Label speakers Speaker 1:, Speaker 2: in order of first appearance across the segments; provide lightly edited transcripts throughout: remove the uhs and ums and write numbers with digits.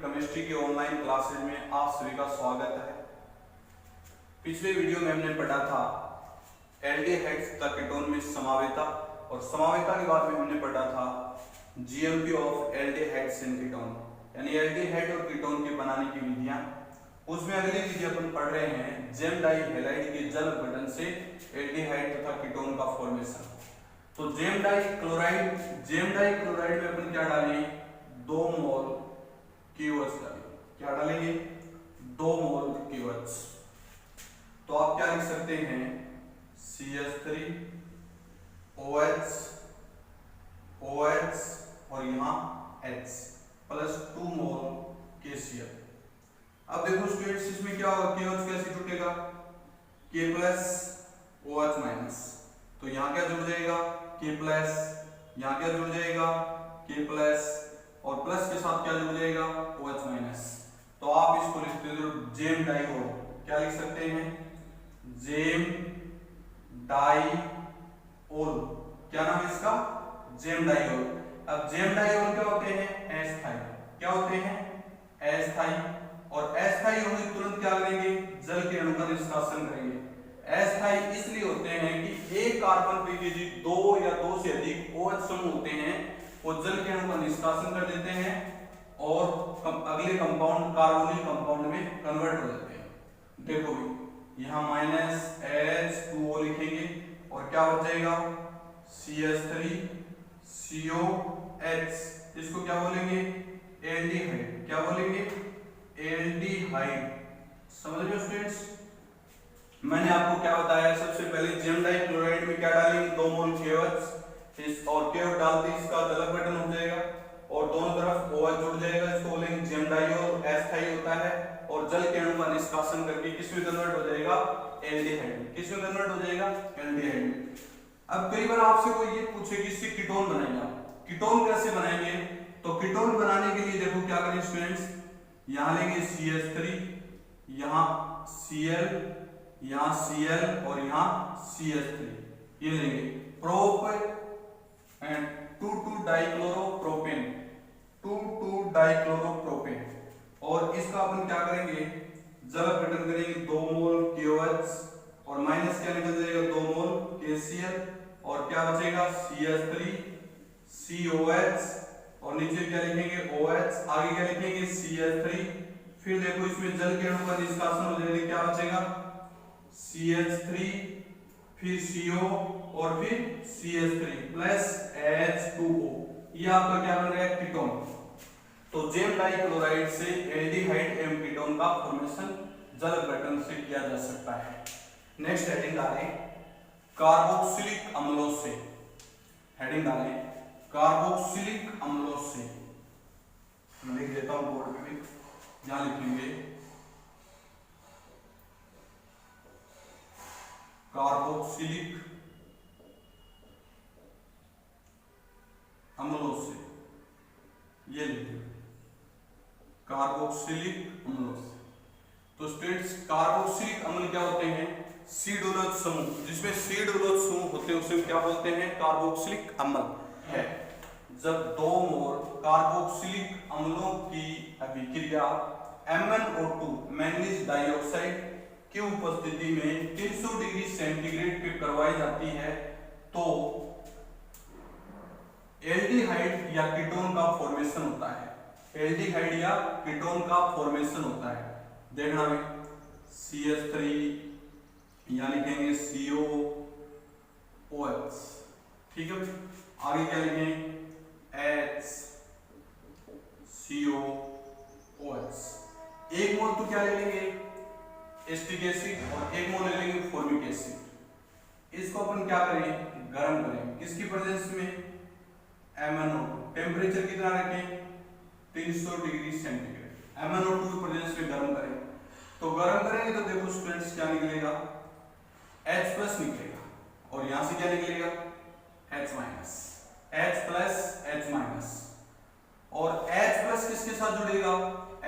Speaker 1: Chemistry के online classes में आप सभी का स्वागत है। पिछले वीडियो में हमने पढ़ा था एल्डिहाइड्स तथा कीटोन में समावेता, और समावेता के बाद में हमने पढ़ा था GMP of aldehydes and ketone, यानी एल्डिहाइड और कीटोन के बनाने की विधियां। उसमें अगली विधि अपन पढ़ रहे हैं जेम डाई हैलाइड के जल अपघटन से एल्डिहाइड तथा कीटोन का फॉर्मेशन। तो जेम डाई क्लोराइड में अपन क्या डालें, 2 मोल KOH डालें। क्या डालेंगे, 2 मोल KOH। तो आप क्या लिख सकते हैं, CH3 OH और यहां H प्लस 2 मोल KCl। अब देखो स्टूडेंट्स, इसमें क्या होगा, KOH कैसे छूटेगा, K प्लस OH माइनस, तो यहां क्या जुड़ जाएगा K प्लस, यहां क्या जुड़ जाएगा K प्लस, और प्लस के साथ क्या जुड़ जाएगा OH माइनस। तो आप इसको लिखते हो जेम डाई हो, क्या लिख सकते हैं, जेम डाई ओल। क्या नाम है इसका, जेम डाई ओल। अब जेम डाई ओल क्या होते हैं, अस्थाई। क्या होते हैं, अस्थाई। और अस्थाई होने तुरंत क्या करेंगे, जल के अणु का निष्कासन करेंगे। अस्थाई इसलिए होते हैं कि एक कार्बन पे यदि 2 या 2 से अधिक OH समूह होते हैं, वो जल के अणु का निष्कासन कर देते हैं और अगले कंपाउंड कार्बोनिल कंपाउंड में कन्वर्ट हो जाते हैं। देखो भी यहां -H2O लिखेंगे और क्या हो जाएगा CH3 COH। इसको क्या बोलेंगे, एल्डिहाइड। क्या बोलेंगे, एल्डिहाइड। समझ रहे हो स्टूडेंट्स, मैंने आपको क्या बताया, सबसे पहले जेम डाई क्लोराइड में क्या डालेंगे, 2 मोल KOH, इस और KOH डालते ही इसका जल अपघटन हो जाएगा और दोनों तरफ OH जुड़ जाएगा। इसको बोलेंगे जेम डाई और अस्थाई होता है, और जल के अणु का निष्कासन करके किसमें कन्वर्ट हो जाएगा, एल्डिहाइड में। किसमें कन्वर्ट हो जाएगा, एल्डिहाइड में। अब कई बार आपसे कोई ये पूछे कि इससे कीटोन बनाएंगे, आप कीटोन कैसे बनाएंगे, तो कीटोन बनाने के लिए देखो क्या करें स्टूडेंट्स, यहां लेंगे CH3, यहां Cl, यहां Cl और यहां CH3, ये लेंगे प्रोप एंड 2,2-डाइक्लोरोप्रोपेन, 2,2-डाइक्लोरोप्रोपेन। और इसका अपन क्या करेंगे, जल अपघटन करेंगे, 2 मोल KOH और माइनस क्या निकल जाएगा, 2 मोल KCl, और क्या बचेगा CH3 COH, और नीचे क्या लिखेंगे OH, आगे क्या लिखेंगे CH3। फिर देखो इसमें जल के अणु का निष्कासन हो जाएगा, क्या बचेगा CH3 फिर CO और फिर CH3 प्लस H2O। ये आपका क्या बन रहा है, कीटोन। तो जेम डाई क्लोराइड से एल्डिहाइड एवं कीटोन का फॉर्मेशन जल अपघटन से किया जा सकता है। नेक्स्ट हेडिंग डालें कार्बोक्सिलिक अम्लों से। हेडिंग डालें कार्बोक्सिलिक अम्लों से। मैं लिख देता हूं बोर्ड पे भी, यहां लिखेंगे कार्बोक्सिलिक अम्लों से, ये लिखिए कार्बोक्सिलिक अम्लों से। तो स्टूडेंट्स कार्बोक्सिलिक अम्ल क्या होते हैं, सी डोनर समूह, जिसमें सी डोनर समूह होते हैं उसे क्या बोलते हैं, कार्बोक्सिलिक अम्ल है। जब 2 मोल कार्बोक्सिलिक अम्लों की अभिक्रिया MnO2 मैंगनीज डाइऑक्साइड की उपस्थिति में 300 डिग्री सेंटीग्रेड पे करवाई जाती है, तो एल्डिहाइड या कीटोन का फॉर्मेशन होता है। एल्डिहाइड या कीटोन का फॉर्मेशन होता है। देखना में CH3, यहां लिखेंगे COOH, ठीक है। आगे क्या लिखेंगे HCOOH। 1 मोल तो क्या ले लेंगे, एस्टिक एसिड, और 1 मोल ले लेंगे फॉर्मिक एसिड। इसको अपन क्या करेंगे, गर्म करेंगे, किसकी प्रेजेंस में, MnO2। टेम्परेचर कितना रखें, 300 डिग्री सेंटीग्रेड। MnO2 की प्रेजेंस में गर्म करें, तो गर्म करेंगे तो देखो स्टूडेंट्स क्या निकलेगा, H प्लस निकलेगा, और यहां से क्या निकलेगा H minus, H plus H minus. और H प्लस किसके साथ जुड़ेगा,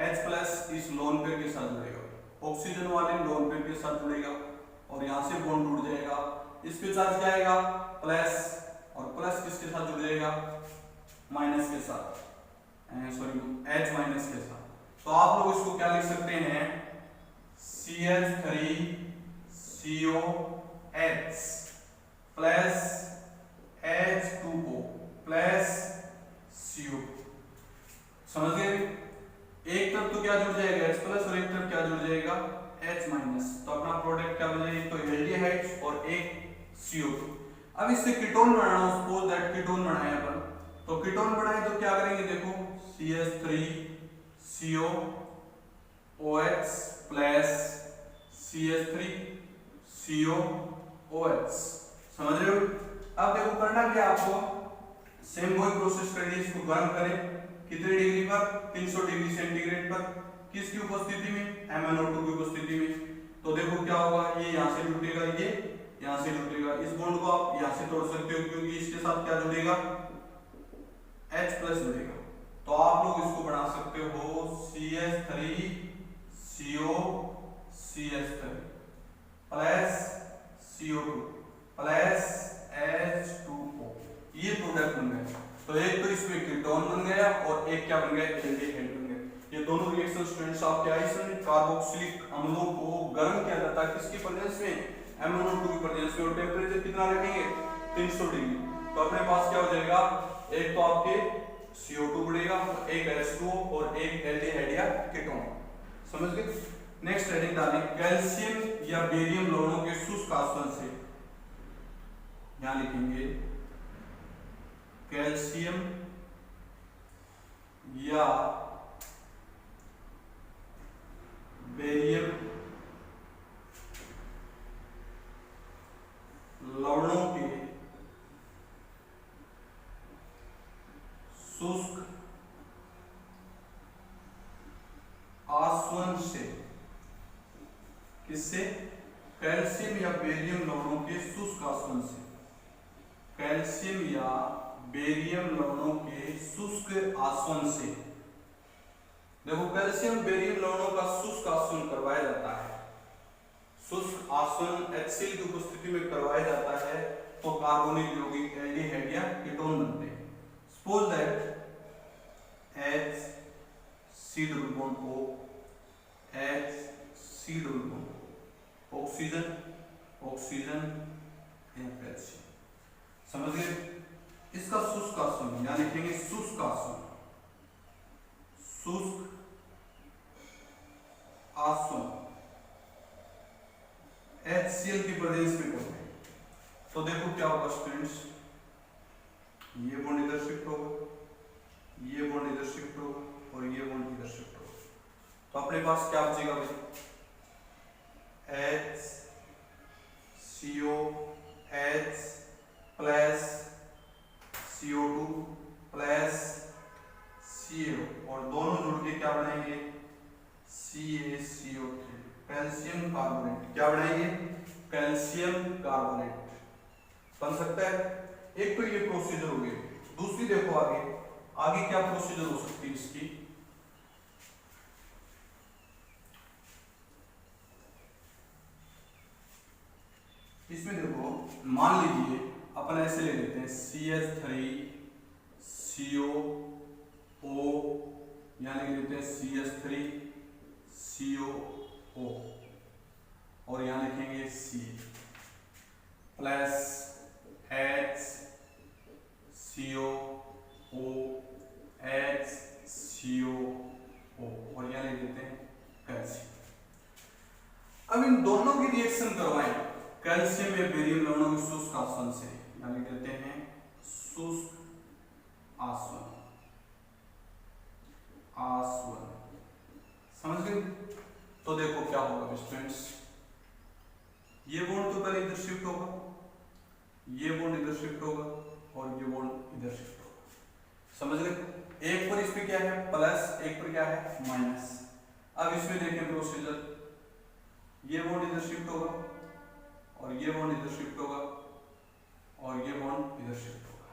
Speaker 1: H प्लस इस लोन पेयर के साथ जुड़ेगा, ऑक्सीजन वाले लोन पेयर के साथ जुड़ेगा, और यहां से बॉन्ड टूट जाएगा। इसके साथ क्या आएगा प्लस, और प्लस किसके साथ जुड़ जाएगा, माइनस के साथ, सॉरी H माइनस के साथ। तो आप लोग इसको क्या लिख सकते हैं, CH3COH plus H2O plus CO। समझ गए? एक तरफ तो क्या जुड़ जाएगा H प्लस और एक तरफ क्या जुड़ जाएगा H माइनस। तो अपना प्रोडक्ट क्या बन जाएगा, तो एल्डिहाइड्स और एक CO2। अब इससे ketone banana, suppose that ketone बनाए अपन, तो कीटोन बनाए तो क्या करेंगे, देखो CH3COOH प्लस CH3COOH। समझ रहे हो? अब देखो करना क्या आपको, सेम वही प्रोसेस करिए, इसको गर्म करें कितने डिग्री पर, 300 डिग्री सेंटीग्रेड पर, किसकी उपस्थिति में, MnO2 की उपस्थिति में। तो देखो क्या होगा, ये यहां से जुटेगा, ये यहां से जुटेगा, इस बॉन्ड को आप यहां से तोड़ सकते हो क्योंकि इसके साथ क्या जुड़ेगा, H प्लस जुड़ेगा। तो आप लोग इसको बना सकते हो CH3COCH3 plus CO2 plus H2O। ये प्रोडक्ट बन गया। तो एक तो इसमें कीटोन बन गया और एक क्या बन गया, एल्डिहाइड बन गया। ये दोनों रिएक्शन स्टूडेंट्स आपके आइस में कार्बोक्सिलिक अम्लों को गर्म किया जाता है, किसकी प्रेजेंस में, MnO2 की प्रेजेंस में, और टेंपरेचर कितना रखेंगे, 300 डिग्री। तो अपने पास क्या हो जाएगा, एक तो आपके CO2 बढ़ेगा, एक H2O और एक एल्डिहाइड या कीटोन। समझ गए? नेक्स्ट हेडिंग डालें, कैल्शियम या बेरियम लवणों के शुष्क आसवन से। यहां लिखेंगे कैल्शियम या बेरियम लवणों के शुष्क आसवन से। किससे, कैल्शियम या बेरियम लवणों के शुष्क आसवन से। कैल्शियम या बेरियम लवणों के शुष्क आसवन से। देखो कैल्शियम बेरियम लवणों का शुष्क आसवन करवाया जाता है, शुष्क आसवन HCl की उपस्थिति में करवाया जाता है, तो कार्बोनिल यौगिक एल्डिहाइड या कीटोन बनते हैं। Suppose that HC≡O, HC≡O, oxygen oxygen या कैल्शियम। समझ गए? इसका शुष्क आसवन यानी लिखेंगे शुष्क आसवन, शुष्क आसवन HCl की प्रेजेंस में करते हैं। तो देखो क्या होगा स्टूडेंट्स, ये बॉन्ड इधर शिफ्ट होगा, ये बॉन्ड इधर शिफ्ट होगा और ये बॉन्ड इधर शिफ्ट होगा। तो अपने पास क्या बचेगा भाई, HCOH plus CO2 plus CO और दोनों जुड़ के क्या बनाएंगे, CaCO3 कैल्शियम कार्बोनेट। क्या बनाएंगे, कैल्शियम कार्बोनेट बन सकता है। एक तो ये प्रोसीजर हो गई। दूसरी देखो आगे, आगे क्या प्रोसीजर हो सकती है इसकी, इसमें देखो मान लीजिए अपन ऐसे ले लेते हैं CH3CO यहाँ लिख देते हैं CH3CO और यहाँ लिखेंगे C प्लस HCOOHCO और यहाँ लिख देते हैं कैल्शियम। अब इन दोनों की रिएक्शन करवाएं कैल्शियम या बेरियम लवणों के शुष्क आसवन से, यहाँ लिख देते हैं शुष्क आसवन। समझ गए? तो देखो क्या होगा स्टूडेंट्स, ये बॉन्ड तो पहले इधर शिफ्ट होगा, ये बॉन्ड इधर शिफ्ट होगा और ये बॉन्ड इधर शिफ्ट होगा। समझ गए? एक पर इस पे क्या है प्लस, एक पर क्या है माइनस। अब इसमें देखें प्रोसीजर, ये बॉन्ड इधर शिफ्ट होगा और ये बॉन्ड इधर शिफ्ट होगा और ये बॉन्ड इधर शिफ्ट होगा।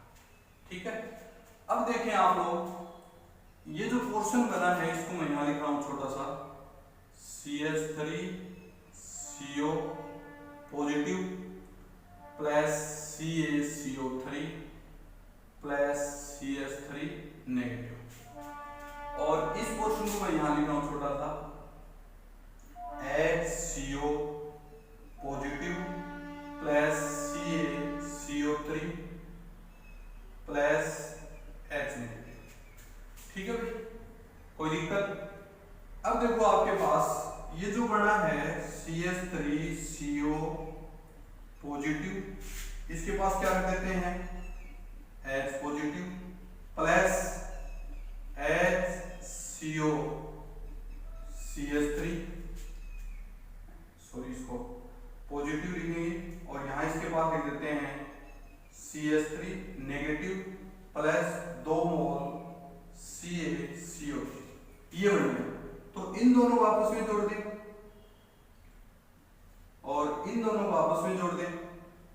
Speaker 1: ठीक है? अब देखें आप लोग, ये जो पोर्शन बना है इसको मैं यहां लिख रहा हूं छोटा सा, CH3CO positive plus CaCO3 plus CH3 negative. और इस पोर्शन पोर्शन को मैं यहां लिख रहा हूं छोटा सा, HCO positive plus CaCO3 plus H negative. ठीक है भाई, कोई दिक्कत? अब देखो आपके पास ये जो बना है CH3CO पॉजिटिव, इसके पास क्या रख देते हैं H positive plus HCO CH3, sorry इसको पॉजिटिव लिखेंगे और यहां इसके पास लिख देते हैं CH3 नेगेटिव प्लस 2 मोल CaCO3, ये बन गया। तो इन दोनों को आपस में जोड़ दें और इन दोनों को आपस में जोड़ दें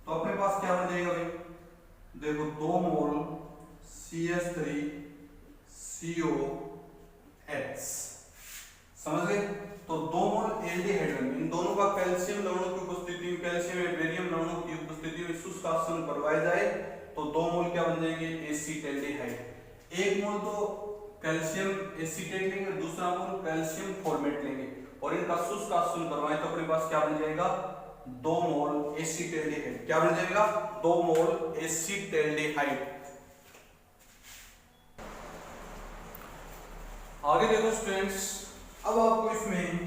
Speaker 1: तो अपने पास क्या बन जाएगा भाई, देखो 2 मोल CH3COH, समझ गए? तो 2 मोल एल्डिहाइड बन गए। इन दोनों का कैल्शियम लवणों की उपस्थिति में, कैल्शियम या बेरियम लवणों की उपस्थिति में शुष्क आसवन करवाया जाए तो 2 मोल क्या बन जाएंगे एसिटेल्डिहाइड। 1 मोल तो कैल्शियम एसीटेट लेंगे, दूसरा मोल कैल्शियम फॉर्मेट लेंगे और इनका शुष्क आसवन करवाएं तो अपने पास क्या बन जाएगा 2 मोल एसिटेल्डिहाइड। क्या बन जाएगा 2 मोल एसिटेल्डिहाइड। आगे देखो स्टूडेंट्स, अब आपको इसमें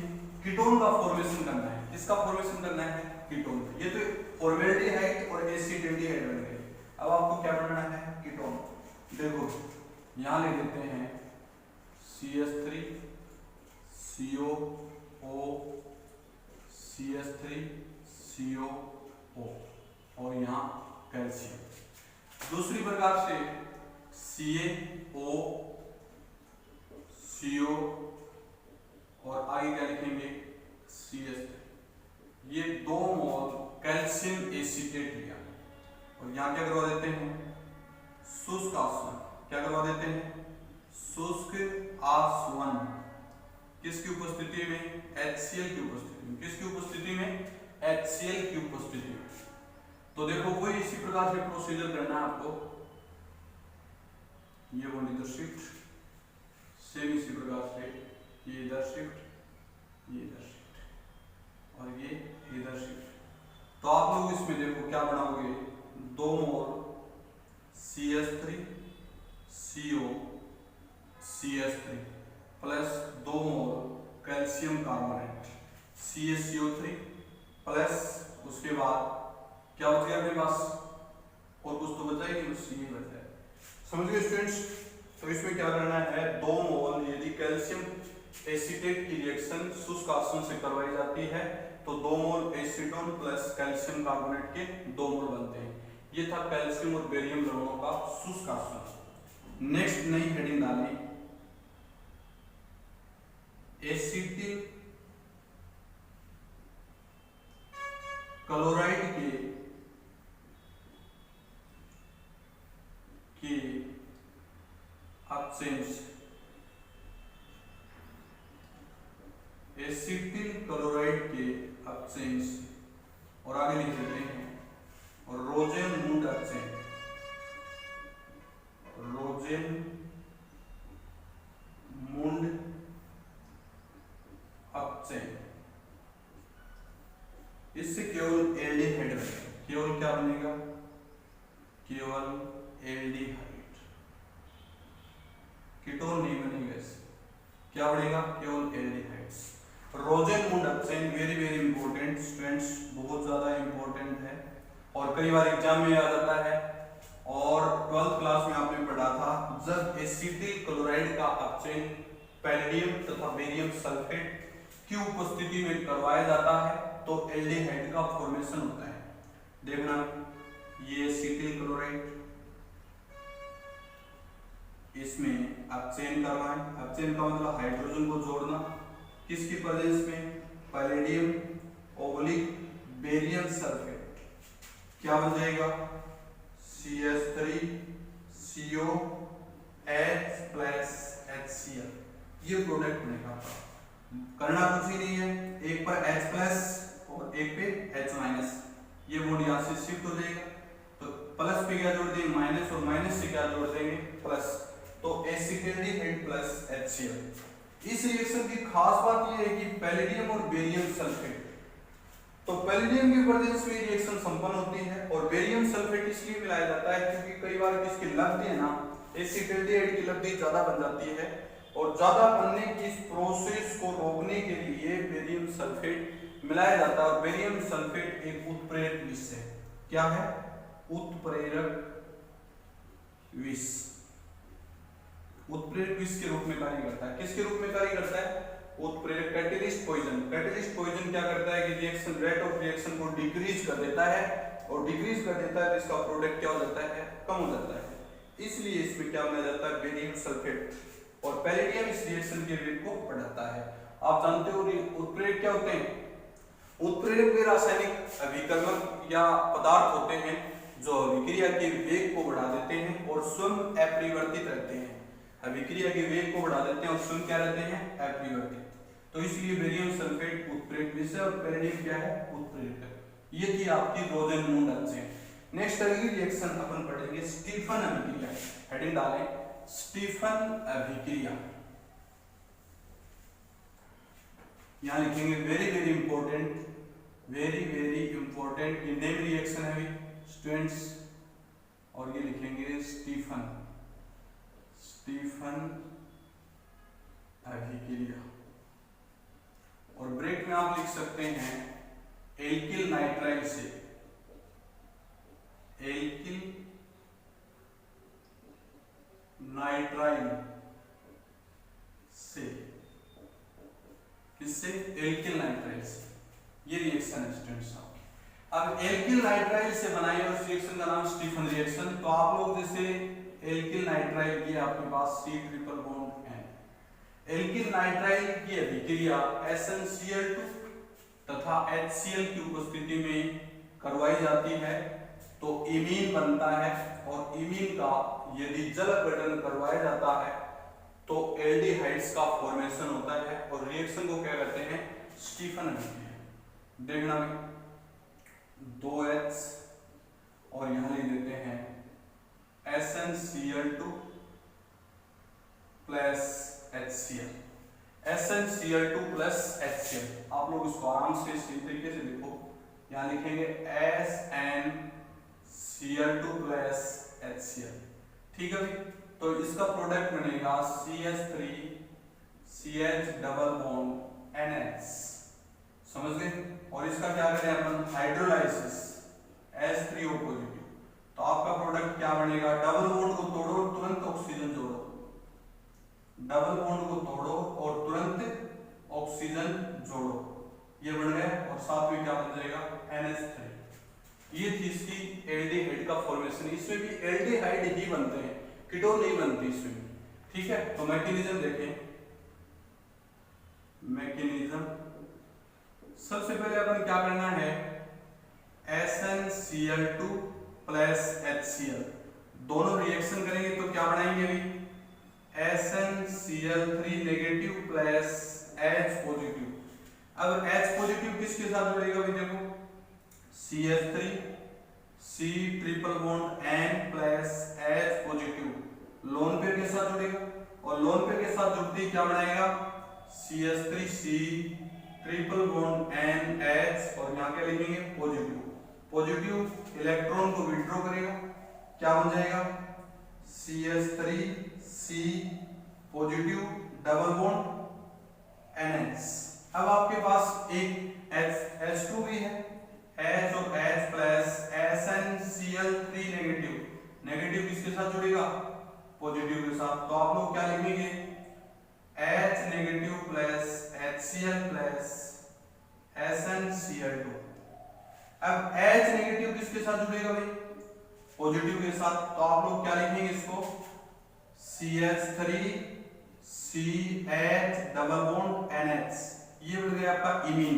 Speaker 1: कीटोन का फॉर्मेशन करना है। किसका फॉर्मेशन करना है? कीटोन। ये तो फॉर्मेल्डिहाइड और एसिटेल्डिहाइड बन गए। अब आपको क्या बनाना है? कीटोन। देखो यहां ले लेते हैं CH3 COO CH3 COO और यहाँ कैल्शियम। दूसरी प्रकार से CaO CO और आगे क्या लिखेंगे CH3। ये 2 मोल कैल्शियम एसीटेट लिया और यहाँ क्या करवा देते हैं शुष्क आसवन। क्या करवा देते हैं शुष्क आसवन। किसकी उपस्थिति में? HCl की उपस्थिति में। किसकी उपस्थिति में? HCl की उपस्थिति में। तो देखो कोई इसी प्रकार से प्रोसीजर करना है आपको। ये वो इधर शिफ्ट, सेम इसी प्रकार से ये इधर शिफ्ट, ये इधर शिफ्ट और ये इधर शिफ्ट। तो आप लोग इसमें देखो क्या बनाओगे 2 मोल CH3 CO CH3 प्लस 2 मोल कैल्शियम कार्बोनेट CaCO3 प्लस उसके बाद क्या बच गया अपने पास? और कुछ तो बचा ही नहीं, बस ये बचा है। समझ गए स्टूडेंट्स? तो इसमें क्या करना है 2 मोल, यदि कैल्शियम एसीटेट की रिएक्शन शुष्क आसवन से करवाई जाती है तो 2 मोल एसीटोन प्लस कैल्शियम कार्बोनेट के 2 मोल बनते हैं। ये था कैल्शियम और बेरियम लवणों का शुष्क आसवन। नेक्स्ट नई हेडिंग डालें एसिटिल क्लोराइड के अपचयन से, एसिटिल क्लोराइड के अपचयन से और आगे लिख देते हैं और रोजेनमुंड अपचयन, रोजेनमुंड अपचयन। इससे केवल एल्डिहाइड बनेगा। केवल क्या बनेगा? केवल एल्डिहाइड, कीटोन नहीं बनेगा इससे। क्या बनेगा? केवल एल्डिहाइड्स। रोजेनमुंड अपचयन वेरी वेरी इंपॉर्टेंट स्टूडेंट्स, बहुत ज्यादा इंपॉर्टेंट है और कई बार एग्जाम में आ जाता है। और 12th क्लास में आपने पढ़ा था जब एसिटिल क्लोराइड का अपचयन पैलेडियम तथा बेरियम सल्फेट की उपस्थिति में करवाया जाता है तो एल्डिहाइड का फॉर्मेशन होता है। देखना ये एसिटिल क्लोराइड, इसमें अपचयन करवाएं। अपचयन का मतलब हाइड्रोजन को जोड़ना। किसकी प्रेजेंस में? Palladium oblique barium sulphate. क्या बन जाएगा? CH3COH plus HCl। ये प्रोडक्ट बनेगा। करना कुछ ही नहीं है, एक पर H प्लस और एक पे H माइनस। ये बॉन्ड यहाँ से शिफ्ट हो जाएगा तो प्लस पे क्या जोड़ देंगे माइनस और माइनस से क्या जोड़ देंगे प्लस, तो एसिटेल्डिहाइड प्लस HCl। इस रिएक्शन की खास बात यह है कि पैलेडियम और बेरियम सल्फेट, तो पैलेडियम की प्रेजेंस में रिएक्शन संपन्न होती है और बेरियम सल्फेट इसलिए मिलाया जाता है क्योंकि कई बार इसकी लब्धि है ना, एसिटाल्डिहाइड की लब्धि ज्यादा बन जाती है और ज्यादा बनने की इस प्रोसेस को रोकने के लिए बेरियम सल्फेट मिलाया जाता है। और बेरियम सल्फेट एक उत्प्रेरक विष है। क्या है? उत्प्रेरक विष। उत्प्रेरक विष के रूप में कार्य करता है। किसके रूप में कार्य करता है? उत्प्रेरक। Catalyst poison. कैटलिस्ट पॉइजन क्या करता है कि रिएक्शन रेट ऑफ रिएक्शन को डिक्रीज कर देता है और डिक्रीज कर देता है तो इसका प्रोडक्ट क्या हो जाता है? कम हो जाता है। इसलिए इसमें क्या बनाया जाता है? Barium sulphate. और पैलेडियम इस रिएक्शन के वेग को बढ़ाता है। आप जानते हो उत्प्रेरक क्या होते हैं? उत्प्रेरक वे रासायनिक अभिकर्मक या पदार्थ होते हैं जो अभिक्रिया के वेग को बढ़ा देते हैं और स्वयं अपरिवर्तित रहते हैं। अभिक्रिया के वेग को बढ़ा देते हैं और स्वयं क्या रहते हैं? अपरिवर्तित। तो इसलिए बेरियम सल्फेट उत्प्रेरक विष है और पैलेडियम क्या है? उत्प्रेरक। ये थी आपकी रोजेनमुंड एक्शन। नेक्स्ट अगली रिएक्शन अपन पढ़ेंगे स्टीफन अभिक्रिया। हेडिंग डालें स्टीफन अभिक्रिया। यहां लिखेंगे very very important, very very important. ये नेम रिएक्शन है स्टूडेंट्स और ये लिखेंगे स्टीफन, स्टीफन अभिक्रिया। और ब्रेक में आप लिख सकते हैं एल्किल नाइट्राइल से, एल्किल नाइट्राइल से, किससे? एल्किल नाइट्राइल से। ये रिएक्शन है स्टूडेंट्स। अब एल्किल नाइट्राइल से बनाई और रिएक्शन का नाम स्टीफन रिएक्शन। तो आप लोग जैसे एल्किल नाइट्राइल की आपके पास C ट्रिपल बॉन्ड है, एल्किल नाइट्राइल की अभिक्रिया SnCl2 तथा HCl की उपस्थिति में करवाई जाती है तो इमीन बनता है और इमीन का यदि जल अपघटन करवाया जाता है तो एल्डिहाइड्स का फॉर्मेशन होता है और रिएक्शन को क्या कहते हैं? स्टीफन अभिक्रिया। देखना 2H और यहां लिख देते हैं SnCl2 plus HCl, SnCl2 plus HCl। आप लोग इसको आराम से इसी तरीके से लिखो। यहां लिखेंगे SnCl2 प्लस HCl। ठीक है भाई। तो इसका प्रोडक्ट बनेगा CH3 CH double bond NH। समझ गए? और इसका क्या करें अपन? Hydrolysis H3O positive. तो आपका प्रोडक्ट क्या बनेगा? डबल बॉन्ड को तोड़ो तुरंत ऑक्सीजन जोड़ो, डबल बॉन्ड को तोड़ो और तुरंत ऑक्सीजन जोड़ो, ये बन गया। और साथ में क्या बन जाएगा? NH3। ये थी इसकी एल्डिहाइड का फॉर्मेशन। इसमें भी एल्डिहाइड ही बनते हैं, कीटोन नहीं बनती इसमें। ठीक है। तो मैकेनिज्म देखें। मैकेनिज्म सबसे पहले अपन क्या करना है? SnCl2 प्लस HCl दोनों रिएक्शन करेंगे तो क्या बनाएंगे अभी? SnCl3 negative plus H positive. अब H पॉजिटिव किसके साथ जुड़ेगा भाई? देखो CH3 C triple bond N plus H positive lone pair के साथ जुड़ेगा और लोन पेयर के साथ जुड़ते ही क्या बनाएगा? CH3 C triple bond N H और यहाँ क्या लिखेंगे? पॉजिटिव। पॉजिटिव इलेक्ट्रॉन को विड्रॉ करेगा, क्या बन जाएगा? CH3 C positive double bond NH। अब आपके पास एक H2 भी है, H और H plus SnCl3 negative. Negative किसके साथ जुड़ेगा? पॉजिटिव के साथ। तो आप लोग क्या लिखेंगे? H negative plus HCl plus SnCl2। अब H नेगेटिव किसके साथ जुड़ेगा भाई? पॉजिटिव के साथ। तो आप लोग क्या लिखेंगे इसको? CH3 CH double bond NH। ये बन गया आपका इमीन।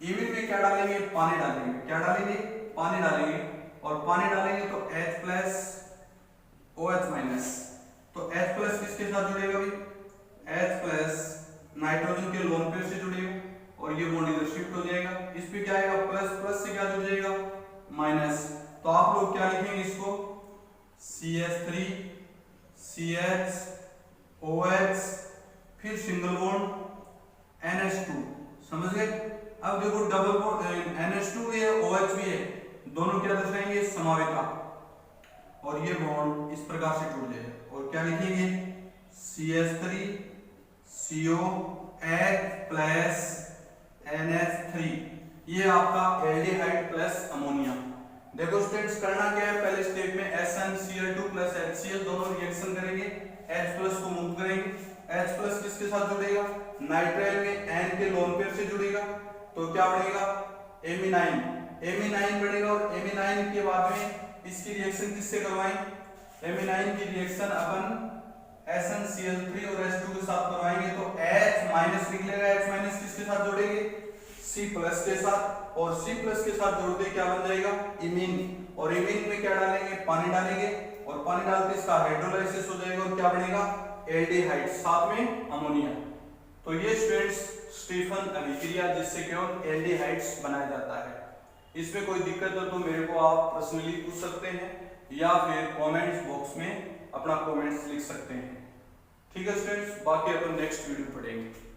Speaker 1: इमीन में क्या डालेंगे? पानी डालेंगे। क्या डालेंगे? पानी डालेंगे। और पानी डालेंगे तो H प्लस OH माइनस। तो H प्लस किसके साथ जुड़ेगा भाई? H प्लस नाइट्रोजन के लोन पेयर से जुड़ेगा और ये बॉन्ड इधर शिफ्ट हो जाएगा। इस पे क्या आएगा? प्लस प्लस से क्या जुड़ जाएगा? माइनस। तो आप लोग क्या लिखेंगे इसको? CH3 CH OH फिर सिंगल बॉन्ड NH2, समझ गए। अब देखो डबल बॉन्ड NH2 भी है OH भी है, दोनों क्या दर्शाएंगे, समावेता, और ये बॉन्ड इस प्रकार से जुड़ जाएगा और क्या लिखेंगे, CH3COH प्लस NH3, ये आपका एल्डिहाइड प्लस अमोनिया। देखो स्टूडेंट्स करना क्या है, पहले स्टेप में SnCl2 प्लस HCl दोनों रिएक्शन करेंगे, H प्लस को मूव करेंगे, H प्लस किसके साथ जुड़ेगा, नाइट्राइल में N के लोन पेयर से जुड़ेगा, तो क्या बनेगा, Ame9 बनेगा, और Ame9 के बाद में इसकी रिएक्शन किससे करवाएंगे, Ame9 की रिएक्शन अपन SnCl3 और H2 के साथ करवाएंगे, तो H- निकलेगा, H- किसके साथ जोड़ेंगे, C प्लस के साथ, और C प्लस के साथ जोड़ते क्या बन जाएगा, इमीन, और इमीन में क्या डालेंगे, पानी डालेंगे, और पानी डालते इसका हाइड्रोलाइसिस हो जाएगा और क्या बनेगा, एल्डिहाइड, साथ में अमोनिया। तो ये स्टूडेंट्स स्टीफन अभिक्रिया जिससे केवल एल्डिहाइड्स बनाया जाता है। इसमें कोई दिक्कत हो तो मेरे को आप पर्सनली पूछ सकते हैं या फिर कमेंट्स बॉक्स में अपना कमेंट्स लिख सकते हैं। ठीक है स्टूडेंट्स, बाकी अपन नेक्स्ट वीडियो पढ़ेंगे।